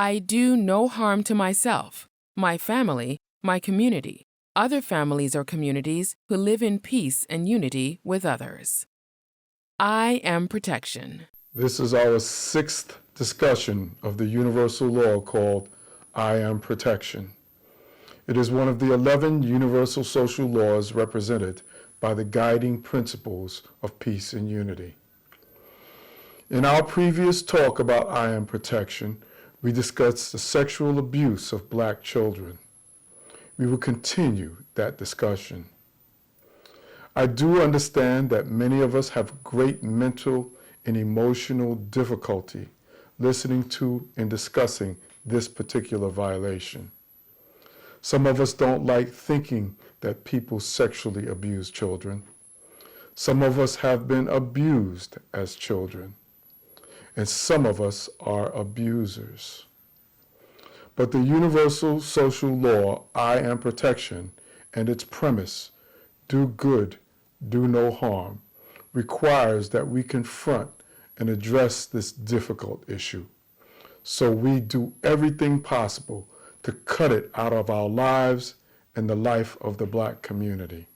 I do no harm to myself, my family, my community, other families or communities who live in peace and unity with others. I am protection. This is our 6th discussion of the universal law called I am protection. It is one of the 11 universal social laws represented by the guiding principles of peace and unity. In our previous talk about I am protection, we discussed the sexual abuse of Black children. We will continue that discussion. I do understand that many of us have great mental and emotional difficulty listening to and discussing this particular violation. Some of us don't like thinking that people sexually abuse children. Some of us have been abused as children. And some of us are abusers. But the universal social law, I am protection, and its premise, do good, do no harm, requires that we confront and address this difficult issue. So we do everything possible to cut it out of our lives and the life of the Black community.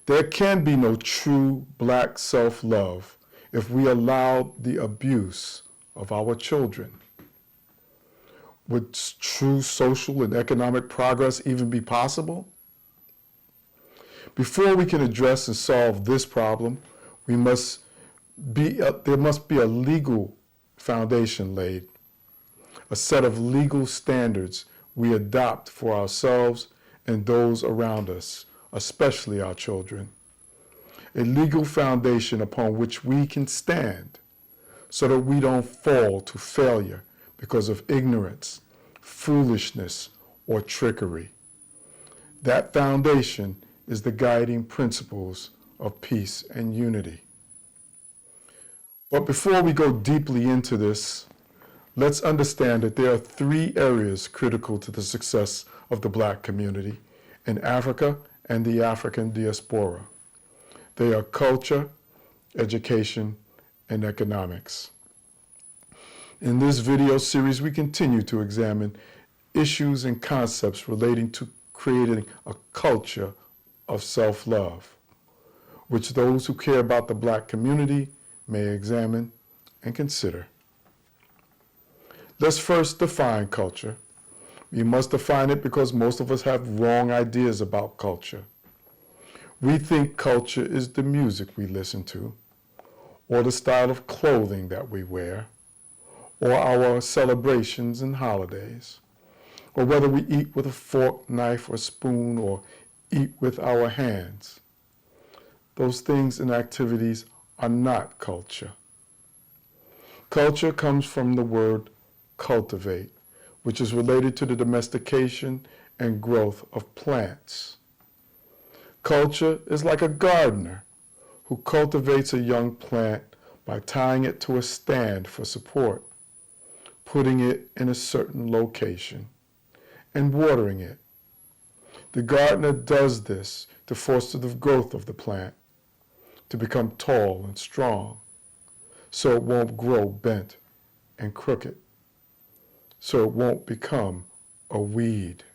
There can be no true Black self-love if we allow the abuse of our children. Would true social and economic progress even be possible? Before we can address and solve this problem, there must be a legal foundation laid, a set of legal standards we adopt for ourselves and those around us, especially our children. A legal foundation upon which we can stand so that we don't fall to failure because of ignorance, foolishness, or trickery. That foundation is the guiding principles of peace and unity. But before we go deeply into this, let's understand that there are 3 areas critical to the success of the Black community in Africa and the African diaspora. They are culture, education, and economics. In this video series, we continue to examine issues and concepts relating to creating a culture of self-love, which those who care about the Black community may examine and consider. Let's first define culture. We must define it because most of us have wrong ideas about culture. We think culture is the music we listen to, or the style of clothing that we wear, or our celebrations and holidays, or whether we eat with a fork, knife, or spoon, or eat with our hands. Those things and activities are not culture. Culture comes from the word cultivate, which is related to the domestication and growth of plants. Culture is like a gardener who cultivates a young plant by tying it to a stand for support, putting it in a certain location, and watering it. The gardener does this to foster the growth of the plant, to become tall and strong, so it won't grow bent and crooked, so it won't become a weed.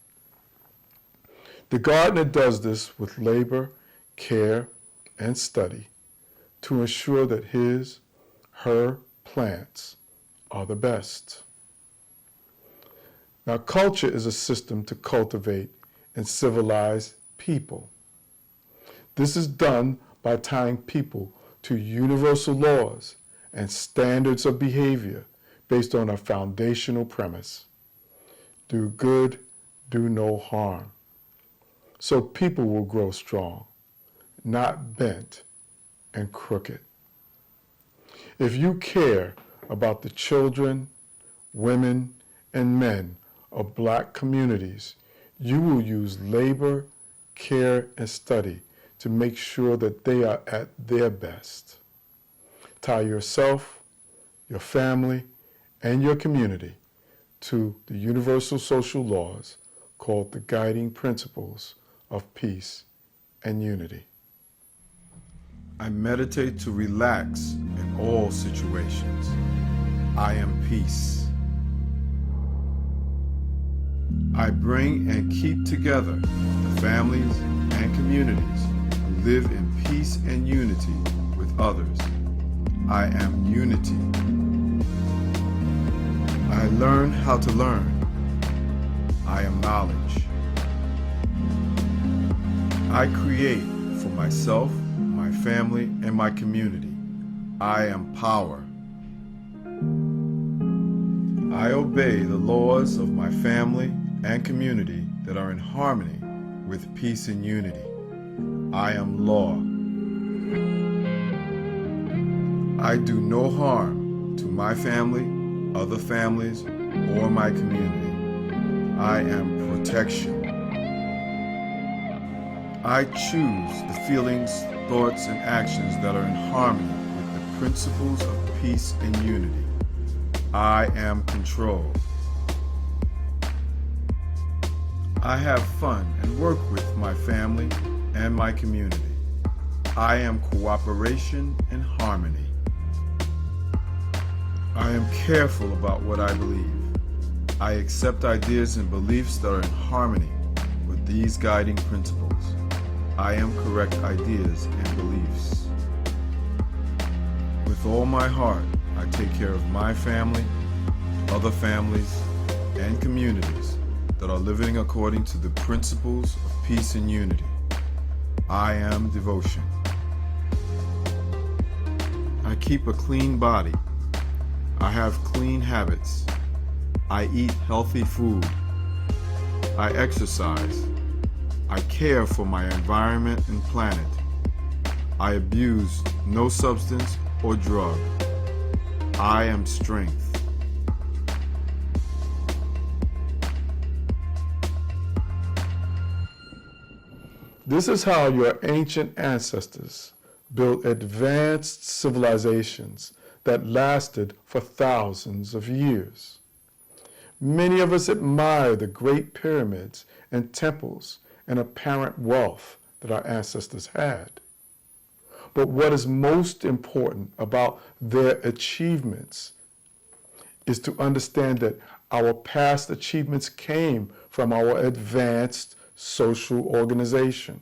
The gardener does this with labor, care, and study to ensure that her plants are the best. Now, culture is a system to cultivate and civilize people. This is done by tying people to universal laws and standards of behavior based on a foundational premise. Do good, do no harm. So people will grow strong, not bent and crooked. If you care about the children, women, and men of Black communities, you will use labor, care, and study to make sure that they are at their best. Tie yourself, your family, and your community to the universal social laws called the guiding principles of peace and unity. I meditate to relax in all situations. I am peace. I bring and keep together the families and communities who live in peace and unity with others. I am unity. I learn how to learn. I am knowledge. I create for myself, my family, and my community. I am power. I obey the laws of my family and community that are in harmony with peace and unity. I am law. I do no harm to my family, other families, or my community. I am protection. I choose the feelings, thoughts, and actions that are in harmony with the principles of peace and unity. I am control. I have fun and work with my family and my community. I am cooperation and harmony. I am careful about what I believe. I accept ideas and beliefs that are in harmony with these guiding principles. I am correct ideas and beliefs. With all my heart, I take care of my family, other families, and communities that are living according to the principles of peace and unity. I am devotion. I keep a clean body. I have clean habits. I eat healthy food. I exercise. I care for my environment and planet. I abuse no substance or drug. I am strength. This is how your ancient ancestors built advanced civilizations that lasted for thousands of years. Many of us admire the great pyramids and temples and apparent wealth that our ancestors had. But what is most important about their achievements is to understand that our past achievements came from our advanced social organization.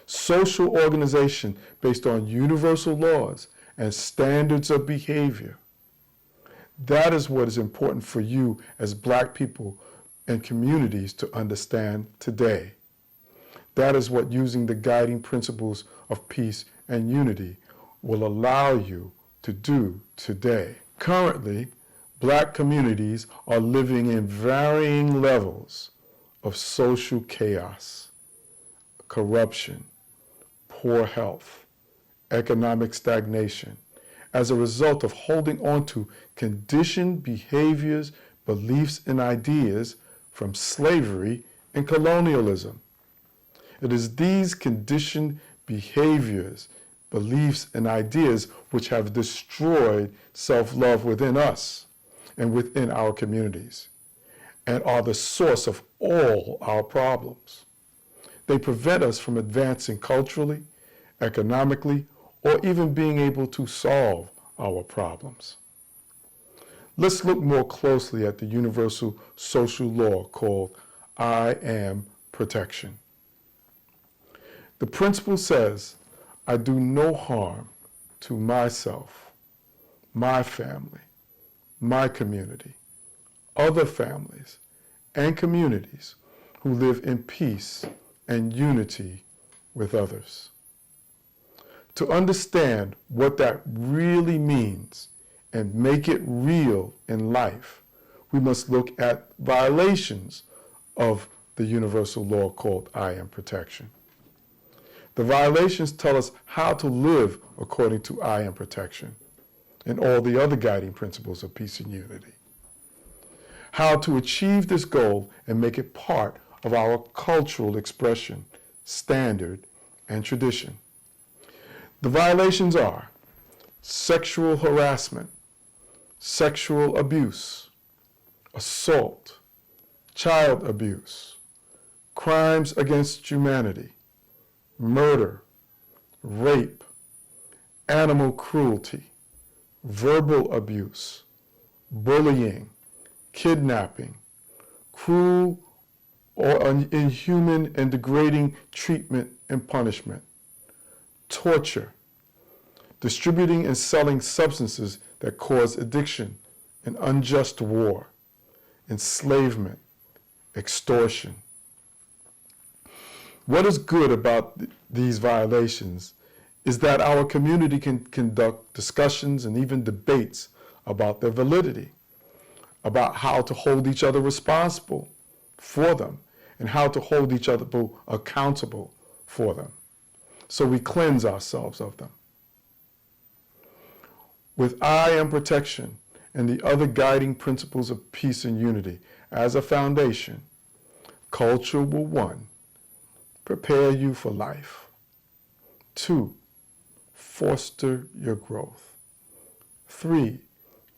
Social organization based on universal laws and standards of behavior. That is what is important for you as Black people and communities to understand today. That is what using the guiding principles of peace and unity will allow you to do today. Currently, Black communities are living in varying levels of social chaos, corruption, poor health, economic stagnation, as a result of holding on to conditioned behaviors, beliefs, and ideas from slavery and colonialism. It is these conditioned behaviors, beliefs, and ideas which have destroyed self-love within us and within our communities, and are the source of all our problems. They prevent us from advancing culturally, economically, or even being able to solve our problems. Let's look more closely at the universal social law called I am protection. The principle says, I do no harm to myself, my family, my community, other families, and communities who live in peace and unity with others. To understand what that really means and make it real in life, we must look at violations of the universal law called I am protection. The violations tell us how to live according to I am protection and all the other guiding principles of peace and unity. How to achieve this goal and make it part of our cultural expression, standard, and tradition. The violations are sexual harassment, sexual abuse, assault, child abuse, crimes against humanity, murder, rape, animal cruelty, verbal abuse, bullying, kidnapping, cruel or inhuman and degrading treatment and punishment, torture, distributing and selling substances that cause addiction and unjust war, enslavement, extortion. What is good about these violations is that our community can conduct discussions and even debates about their validity, about how to hold each other responsible for them, and how to hold each other accountable for them. So we cleanse ourselves of them. With I am protection and the other guiding principles of peace and unity as a foundation, culture will 1, prepare you for life. 2, foster your growth. 3,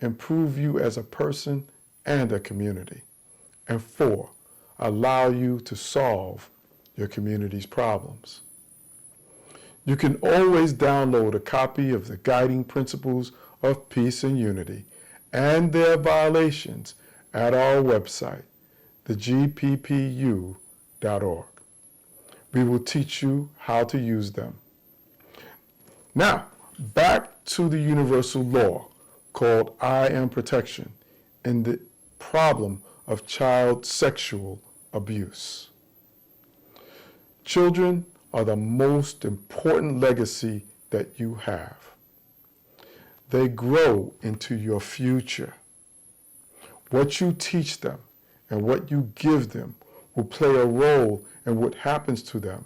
improve you as a person and a community. And 4, allow you to solve your community's problems. You can always download a copy of the Guiding Principles of Peace and Unity and their violations at our website, thegppu.org. We will teach you how to use them. Now, back to the universal law called I am protection and the problem of child sexual abuse. Children are the most important legacy that you have. They grow into your future. What you teach them and what you give them will play a role in what happens to them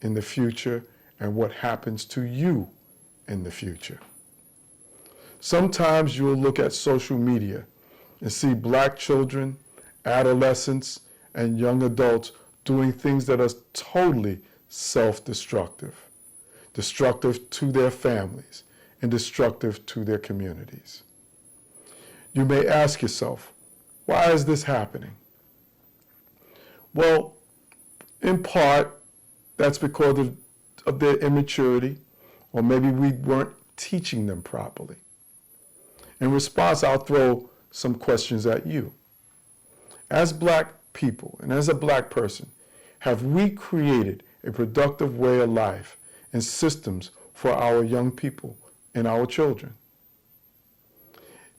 in the future and what happens to you in the future. Sometimes you'll look at social media and see Black children, adolescents, and young adults doing things that are totally self-destructive, destructive to their families, and destructive to their communities. You may ask yourself, why is this happening? Well, in part, that's because of their immaturity, or maybe we weren't teaching them properly. In response, I'll throw some questions at you. As Black people and as a Black person, have we created a productive way of life and systems for our young people and our children?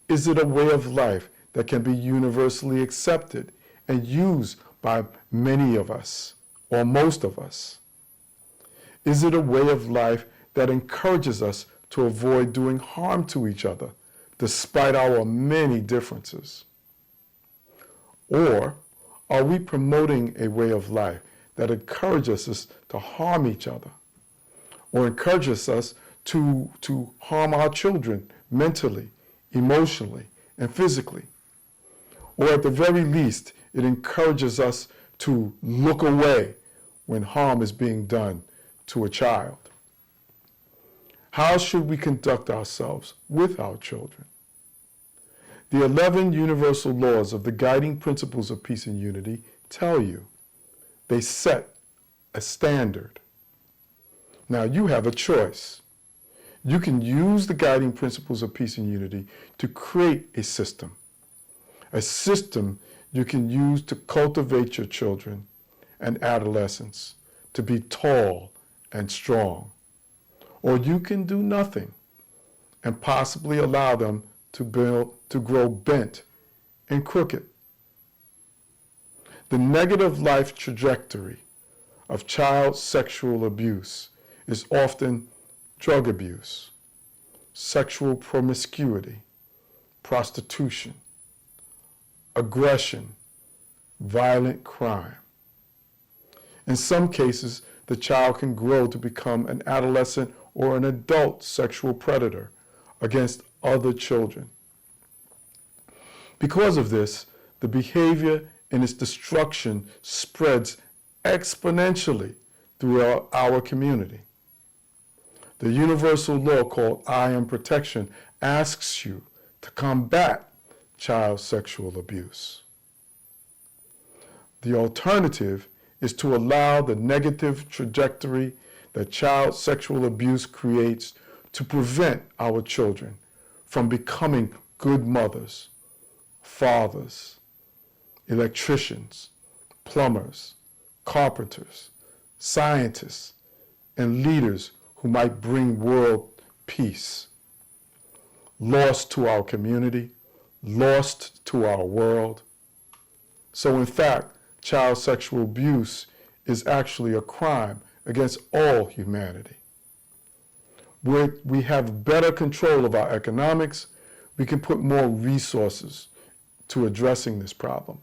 Is it a way of life that can be universally accepted and used by many of us or most of us? Is it a way of life that encourages us to avoid doing harm to each other despite our many differences? Or are we promoting a way of life that encourages us to harm each other or encourages us to harm our children mentally, emotionally, and physically? Or at the very least, it encourages us to look away when harm is being done to a child. How should we conduct ourselves with our children? The 11 universal laws of the guiding principles of peace and unity tell you. They set a standard. Now you have a choice. You can use the guiding principles of peace and unity to create a system you can use to cultivate your children and adolescents to be tall and strong. Or you can do nothing and possibly allow them to grow bent and crooked. The negative life trajectory of child sexual abuse is often drug abuse, sexual promiscuity, prostitution, aggression, violent crime. In some cases, the child can grow to become an adolescent or an adult sexual predator against other children. Because of this, the behavior and its destruction spreads exponentially throughout our community. The universal law called I am protection asks you to combat child sexual abuse. The alternative is to allow the negative trajectory that child sexual abuse creates to prevent our children from becoming good mothers, fathers, electricians, plumbers, carpenters, scientists, and leaders who might bring world peace. Lost to our community, lost to our world. So in fact, child sexual abuse is actually a crime against all humanity. Where we have better control of our economics, we can put more resources to addressing this problem.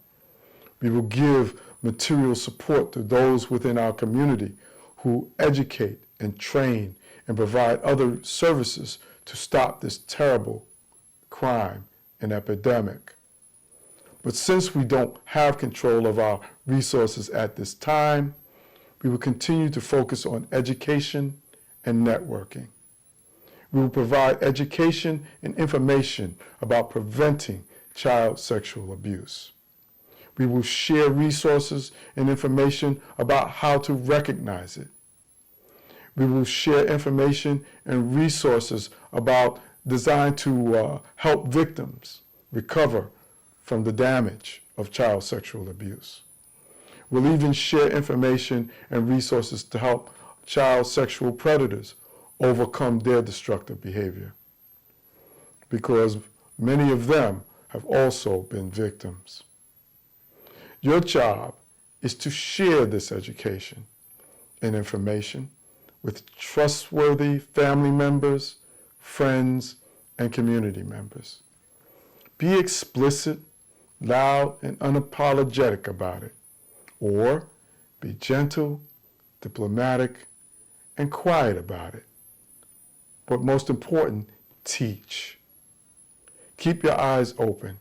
We will give material support to those within our community who educate and train and provide other services to stop this terrible crime and epidemic. But since we don't have control of our resources at this time, we will continue to focus on education and networking. We will provide education and information about preventing child sexual abuse. We will share resources and information about how to recognize it. We will share information and resources designed to help victims recover from the damage of child sexual abuse. We'll even share information and resources to help child sexual predators overcome their destructive behavior, because many of them have also been victims. Your job is to share this education and information with trustworthy family members, friends, and community members. Be explicit, loud, and unapologetic about it, or be gentle, diplomatic, and quiet about it. But most important, teach. Keep your eyes open,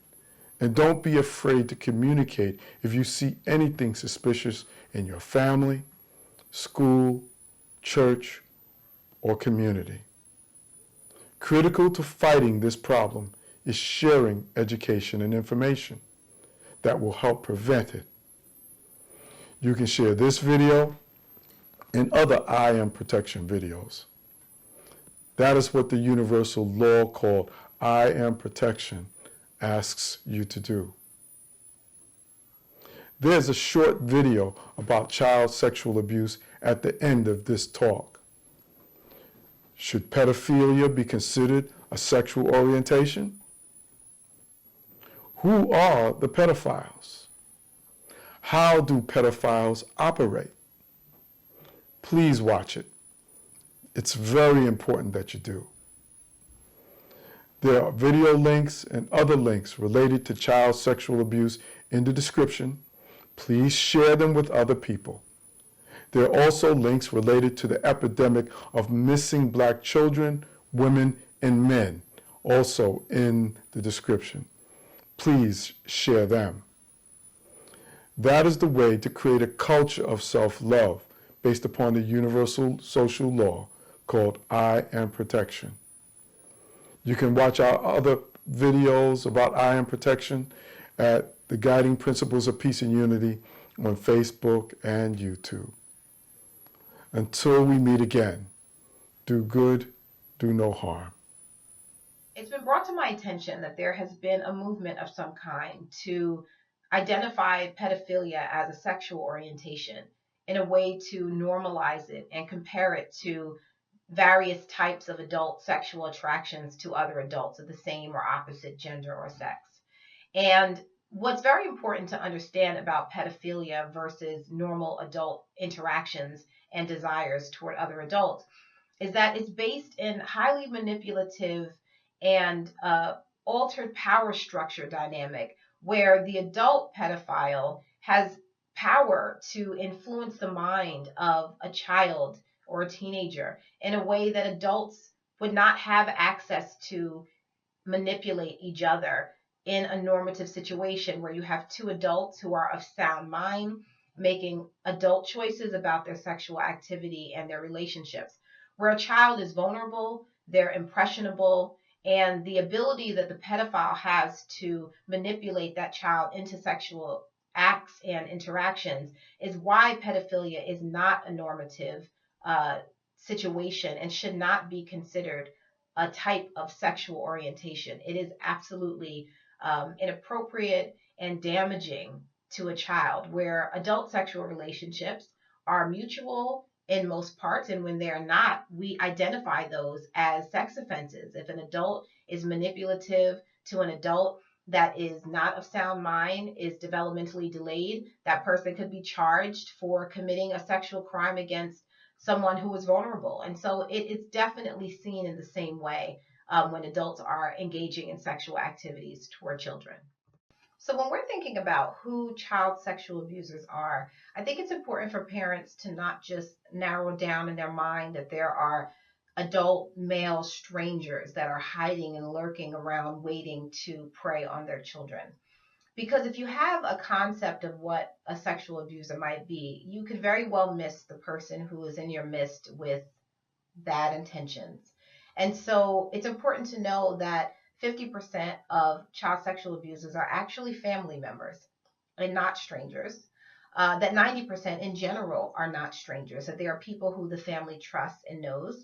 and don't be afraid to communicate if you see anything suspicious in your family, school, church, or community. Critical to fighting this problem is sharing education and information that will help prevent it. You can share this video and other I Am Protection videos. That is what the universal law called I Am Protection asks you to do. There's a short video about child sexual abuse at the end of this talk. Should pedophilia be considered a sexual orientation? Who are the pedophiles? How do pedophiles operate? Please watch it. It's very important that you do. There are video links and other links related to child sexual abuse in the description. Please share them with other people. There are also links related to the epidemic of missing Black children, women, and men, also in the description. Please share them. That is the way to create a culture of self-love based upon the universal social law called I Am Protection. You can watch our other videos about I Am Protection at the Guiding Principles of Peace and Unity on Facebook and YouTube. Until we meet again, do good, do no harm. It's been brought to my attention that there has been a movement of some kind to identify pedophilia as a sexual orientation in a way to normalize it and compare it to various types of adult sexual attractions to other adults of the same or opposite gender or sex. And what's very important to understand about pedophilia versus normal adult interactions and desires toward other adults is that it's based in highly manipulative and altered power structure dynamic where the adult pedophile has power to influence the mind of a child or a teenager in a way that adults would not have access to manipulate each other in a normative situation where you have two adults who are of sound mind making adult choices about their sexual activity and their relationships. Where a child is vulnerable, they're impressionable, and the ability that the pedophile has to manipulate that child into sexual acts and interactions is why pedophilia is not a normative situation and should not be considered a type of sexual orientation. It is absolutely inappropriate and damaging to a child, where adult sexual relationships are mutual in most parts, and when they're not, we identify those as sex offenses. If an adult is manipulative to an adult that is not of sound mind, is developmentally delayed, that person could be charged for committing a sexual crime against someone who is vulnerable. And so it's definitely seen in the same way when adults are engaging in sexual activities toward children. So when we're thinking about who child sexual abusers are, I think it's important for parents to not just narrow down in their mind that there are adult male strangers that are hiding and lurking around waiting to prey on their children. Because if you have a concept of what a sexual abuser might be, you could very well miss the person who is in your midst with bad intentions. And so it's important to know that 50% of child sexual abusers are actually family members and not strangers. That 90% in general are not strangers, that they are people who the family trusts and knows.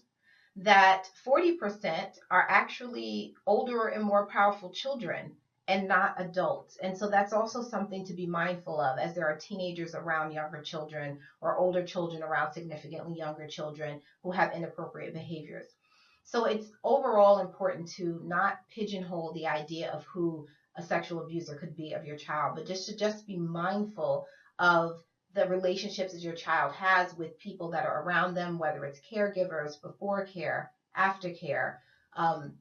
That 40% are actually older and more powerful children and not adults. And so that's also something to be mindful of, as there are teenagers around younger children or older children around significantly younger children who have inappropriate behaviors. So it's overall important to not pigeonhole the idea of who a sexual abuser could be of your child, but just be mindful of the relationships that your child has with people that are around them, whether it's caregivers, before care, after care,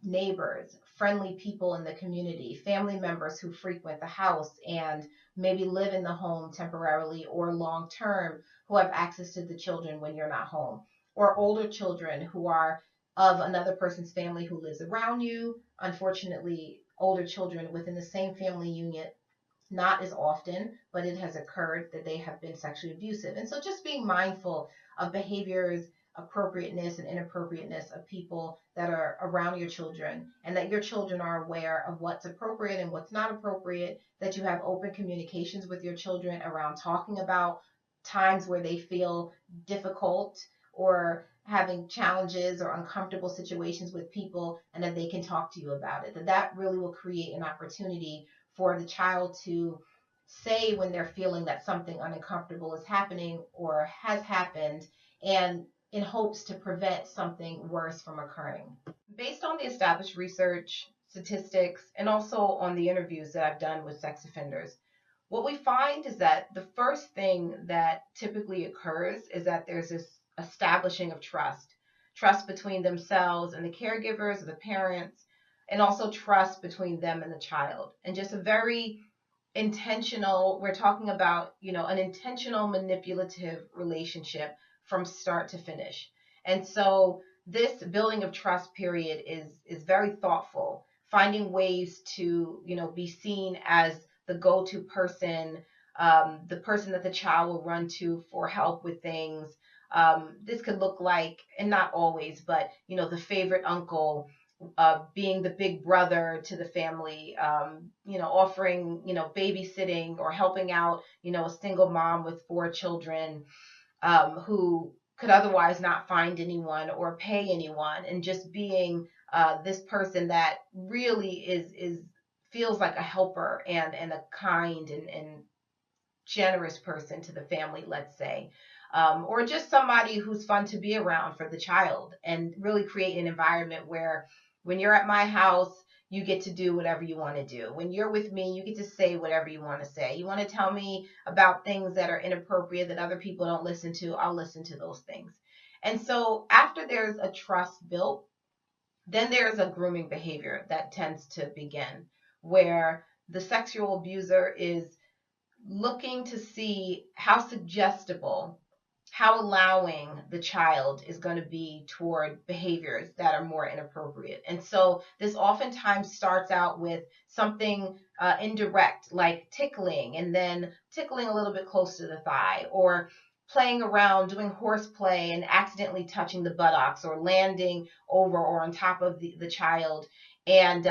neighbors, friendly people in the community, family members who frequent the house and maybe live in the home temporarily or long term, who have access to the children when you're not home, or older children who are of another person's family who lives around you. Unfortunately, older children within the same family unit, not as often, but it has occurred that they have been sexually abusive. And so just being mindful of behaviors, appropriateness and inappropriateness of people that are around your children, and that your children are aware of what's appropriate and what's not appropriate, that you have open communications with your children around talking about times where they feel difficult or having challenges or uncomfortable situations with people, and that they can talk to you about it. That really will create an opportunity for the child to say when they're feeling that something uncomfortable is happening or has happened, and in hopes to prevent something worse from occurring. Based on the established research, statistics, and also on the interviews that I've done with sex offenders, what we find is that the first thing that typically occurs is that there's this establishing of trust between themselves and the caregivers, the parents, and also trust between them and the child. And just a very intentional, we're talking about, an intentional manipulative relationship from start to finish. And so this building of trust period is very thoughtful, finding ways to, be seen as the go-to person, the person that the child will run to for help with things. This could look like, and not always, but, the favorite uncle, being the big brother to the family, offering, babysitting or helping out, a single mom with 4 children, who could otherwise not find anyone or pay anyone, and just being this person that really is feels like a helper and a kind and generous person to the family, let's say. Or just somebody who's fun to be around for the child, and really create an environment where when you're at my house, you get to do whatever you want to do. When you're with me, you get to say whatever you want to say. You want to tell me about things that are inappropriate that other people don't listen to, I'll listen to those things. And so after there's a trust built, then there's a grooming behavior that tends to begin, where the sexual abuser is looking to see how suggestible, how allowing the child is going to be toward behaviors that are more inappropriate. And so this oftentimes starts out with something indirect, like tickling, and then tickling a little bit close to the thigh, or playing around, doing horseplay and accidentally touching the buttocks, or landing over or on top of the child, and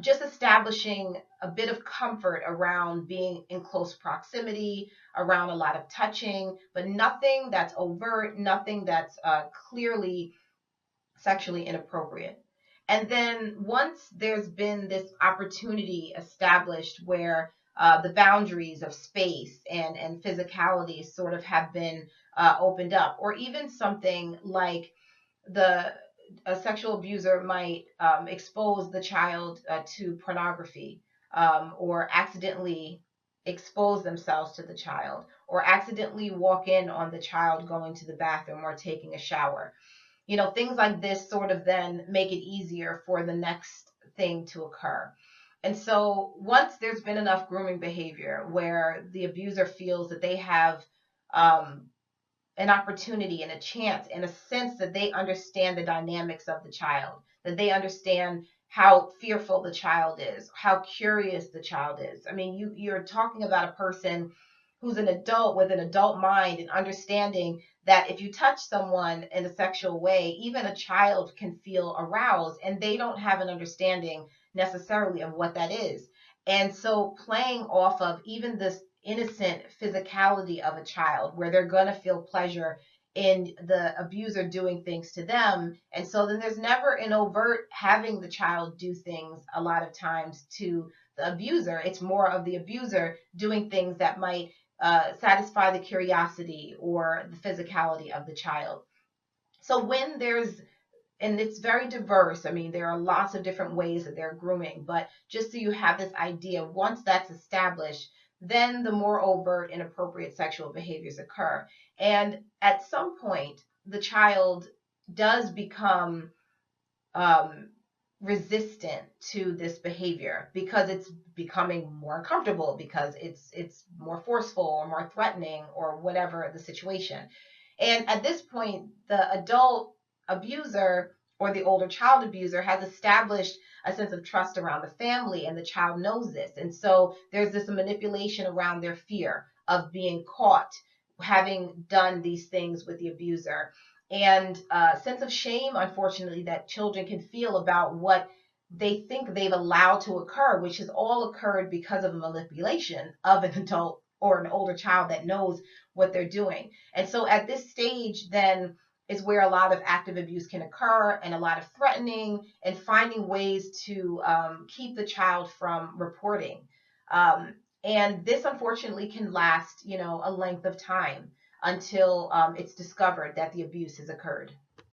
just establishing a bit of comfort around being in close proximity, around a lot of touching, but nothing that's overt, nothing that's clearly sexually inappropriate. And then once there's been this opportunity established where the boundaries of space and physicality sort of have been opened up. Or even something like the a sexual abuser might expose the child to pornography, or accidentally expose themselves to the child, or accidentally walk in on the child going to the bathroom or taking a shower. Things like this sort of then make it easier for the next thing to occur. And so once there's been enough grooming behavior where the abuser feels that they have um, an opportunity and a chance and a sense that they understand the dynamics of the child, that they understand how fearful the child is, how curious the child is. I mean, you're talking about a person who's an adult with an adult mind and understanding that if you touch someone in a sexual way, even a child can feel aroused, and they don't have an understanding necessarily of what that is. And so playing off of even this innocent physicality of a child where they're going to feel pleasure in the abuser doing things to them. And so then there's never an overt having the child do things a lot of times to the abuser. It's more of the abuser doing things that might satisfy the curiosity or the physicality of the child. So when there's and it's very diverse. I mean, there are lots of different ways that they're grooming, but just so you have this idea, once that's established, then the more overt, inappropriate sexual behaviors occur. And at some point, the child does become um, resistant to this behavior because it's becoming more uncomfortable, because it's more forceful or more threatening or whatever the situation. And at this point, the adult abuser or the older child abuser has established a sense of trust around the family, and the child knows this. And so there's this manipulation around their fear of being caught having done these things with the abuser, and a sense of shame, unfortunately, that children can feel about what they think they've allowed to occur, which has all occurred because of manipulation of an adult or an older child that knows what they're doing. And so at this stage, then is where a lot of active abuse can occur, and a lot of threatening and finding ways to keep the child from reporting. And this unfortunately can last, a length of time until it's discovered that the abuse has occurred.